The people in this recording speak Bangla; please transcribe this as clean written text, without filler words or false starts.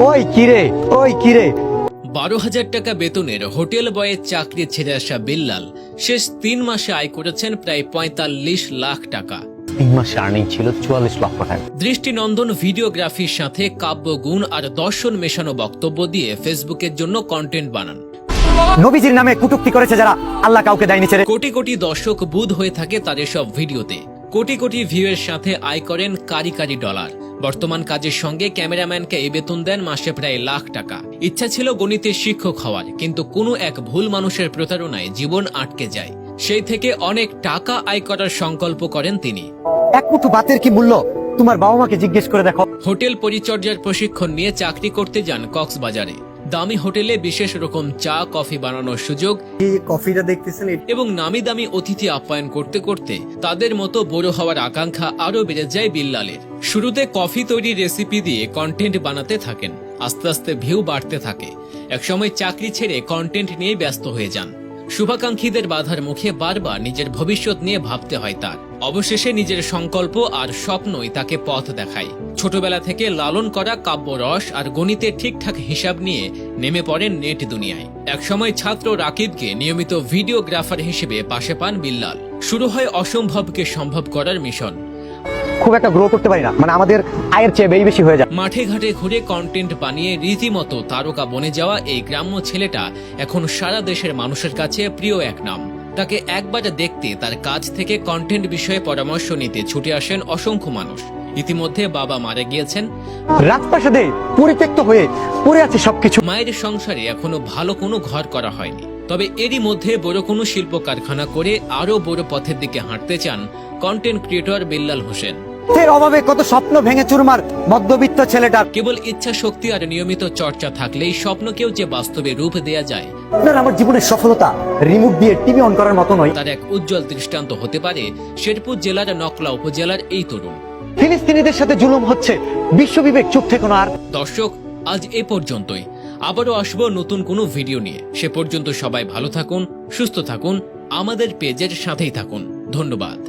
ওই কিরে, ওই কিরে। 12,000 টাকা বেতনের হোটেল বয়ের চাকরি ছেড়ে আসা বিল্লাল শেষ 3 মাসে আয় করেছেন প্রায় 45 লাখ টাকা। 3 মাসে আর্নিং ছিল 44 লক্ষ টাকা। দৃষ্টিনন্দন ভিডিওগ্রাফির সাথে কাব্যগুণ আর দর্শন মেশানো বক্তব্য দিয়ে ফেসবুকের জন্য কন্টেন্ট বানান। নবীজির নামে কটূক্তি করেছে যারা, আল্লাহ কাউকে দেয়নি ছেড়ে। কোটি কোটি দর্শক বুঁদ হয়ে থাকে তাদের সব ভিডিওতে। কোটি কোটি ভিউয়ের সাথে আয় করেন কারি কারি ডলার। বর্তমান কাজের সঙ্গে ক্যামেরাম্যানকে এই বেতন দেন মাসে প্রায় লাখ টাকা। ইচ্ছা ছিল গণিতের শিক্ষক হওয়ার, কিন্তু কোনো এক ভুল মানুষের প্রতারণায় জীবন আটকে যায়। সেই থেকে অনেক টাকা আয় করার সংকল্প করেন তিনি। এক মুঠো ভাতের কি মূল্য তোমার বাবা মাকে জিজ্ঞেস করে দেখো। হোটেল পরিচর্যার প্রশিক্ষণ নিয়ে চাকরি করতে যান কক্সবাজারে। দামি হোটেলে বিশেষ রকম চা কফি বানানোর সুযোগ, এই কফিটা দেখতেছেন, এবং নামি দামি অতিথি আপ্যায়ন করতে করতে তাদের মতো বড় হওয়ার আকাঙ্ক্ষা আরো বেড়ে যায় বিল্লালের। শুরুতে কফি তৈরির রেসিপি দিয়ে কন্টেন্ট বানাতে থাকেন, আস্তে আস্তে ভিউ বাড়তে থাকে। একসময় চাকরি ছেড়ে কন্টেন্ট নিয়ে ব্যস্ত হয়ে যান। শুভাকাঙ্ক্ষীদের বাধার মুখে বারবার নিজের ভবিষ্যৎ নিয়ে ভাবতে হয় তার। অবশেষে নিজের সংকল্প আর স্বপ্নই তাকে পথ দেখায়। ছোটবেলা থেকে লালন করা কাব্যরস আর গণিতের ঠিকঠাক হিসাব নিয়ে নেমে পড়েন নেট দুনিয়ায়। একসময় ছাত্র রাকিবকে নিয়মিত ভিডিওগ্রাফার হিসেবে পাশে পান বিল্লাল। শুরু হয় অসম্ভবকে সম্ভব করার মিশন। খুব একটা গ্রো করতে পারি না, মানে আমাদের আয়ের চেয়ে বেশি হয়ে যায়। মাঠে ঘাটে ঘুরে কন্টেন্ট বানিয়ে রীতিমতো তারকা বনে যাওয়া এই গ্রাম্য ছেলেটা এখন সারা দেশের মানুষের কাছে প্রিয় এক নাম। তাকে একবার দেখতে, তার কাছ থেকে কন্টেন্ট বিষয়ে পরামর্শ নিতে ছুটে আসেন অসংখ্য মানুষ। ইতিমধ্যে বাবা মারা গিয়েছেন, রাজপ্রাসাদে পরিত্যক্ত হয়ে পড়ে আছে সবকিছু। মায়ের সংসারে এখনো ভালো কোনো ঘর করা হয়নি। তবে এরই মধ্যে বড় কোনো শিল্প কারখানা করে আরো বড় পথের দিকে হাঁটতে চান কন্টেন্ট ক্রিয়েটর বিল্লাল হোসেন। এর অভাবে কত স্বপ্ন ভেঙে চুরমার মধ্যবিত্ত ছেলেটার। কেবল ইচ্ছা শক্তি আর নিয়মিত চর্চা থাকলেই স্বপ্নকেও যে বাস্তবে রূপ দেয়া যায়, আপনার আমার জীবনের সফলতা রিমোট দিয়ে টিভি অন করার মতো নয়। তার এক উজ্জ্বল দৃষ্টান্ত হতে পারে শেরপুর জেলার নকলা উপজেলার এই তরুণ। ফিলিস্তিনিদের সাথে জুলুম হচ্ছে, বিশ্ববিবেক চুপ থেকে না। আর দর্শক, আজ এ পর্যন্তই। আবারও আসবো নতুন কোনো ভিডিও নিয়ে। সে পর্যন্ত সবাই ভালো থাকুন, সুস্থ থাকুন, আমাদের পেজের সাথেই থাকুন। ধন্যবাদ।